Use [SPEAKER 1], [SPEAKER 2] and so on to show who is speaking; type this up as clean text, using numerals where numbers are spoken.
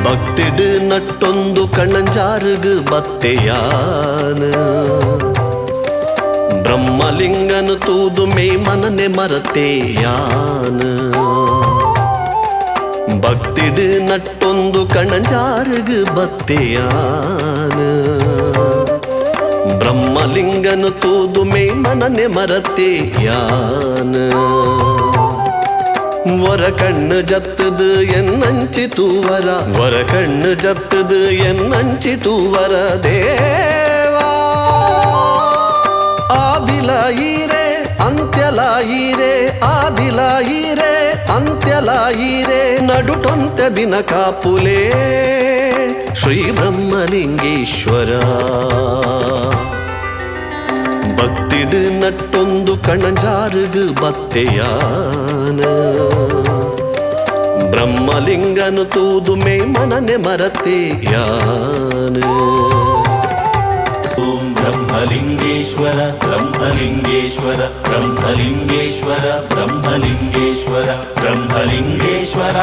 [SPEAKER 1] ಭಕ್ತಿಡು ನಟ್ಟೊಂದು ಕಣಂಜಾರುಗು ಬತ್ತೆಯಾನ ಬ್ರಹ್ಮಲಿಂಗನು ತೂದು ಮೇ ಮನನೆ ಮರತೆಯಾನ ಭಕ್ತಿಡು ನಟ್ಟೊಂದು ಕಣಂಜಾರುಗು ಬತ್ತೆಯಾನ ಬ್ರಹ್ಮಲಿಂಗನು ತೂದು ಮೇ ಮನನೆ ಮರತೆಯಾನ ವರ ಕಣ್ಣು ಜತ್ತದು ಎನ್ನಂಚಿ ತೂವರ ವರ ಕಣ್ಣು ಜತ್ತದು ಎನ್ನಂಚಿ ತೂವರ ದೇವಾ ಆದಿಲ ಈರೆ ಅಂತ್ಯಲ ಈರೆ ಆದಿಲ ಈರೆ ಅಂತ್ಯಲ ಈರೆ ನಡುಟೊಂತೆ ದಿನ ಕಾಪುಲೇ ಶ್ರೀ ಬ್ರಹ್ಮಲಿಂಗೇಶ್ವರ ಭಕ್ತಿಡು ನಟ್ಟೊಂದು ಕಣಂಜಾರುಗು ಬತ್ತೆಯಾನ ಬ್ರಹ್ಮಲಿಂಗನು ತೂದು ಮೇ ಮನನೆ ಮರತೆಯಾನ
[SPEAKER 2] ಓಂ ಬ್ರಹ್ಮಲಿಂಗೇಶ್ವರ ಬ್ರಹ್ಮಲಿಂಗೇಶ್ವರ ಬ್ರಹ್ಮಲಿಂಗೇಶ್ವರ ಬ್ರಹ್ಮಲಿಂಗೇಶ್ವರ ಬ್ರಹ್ಮಲಿಂಗೇಶ್ವರ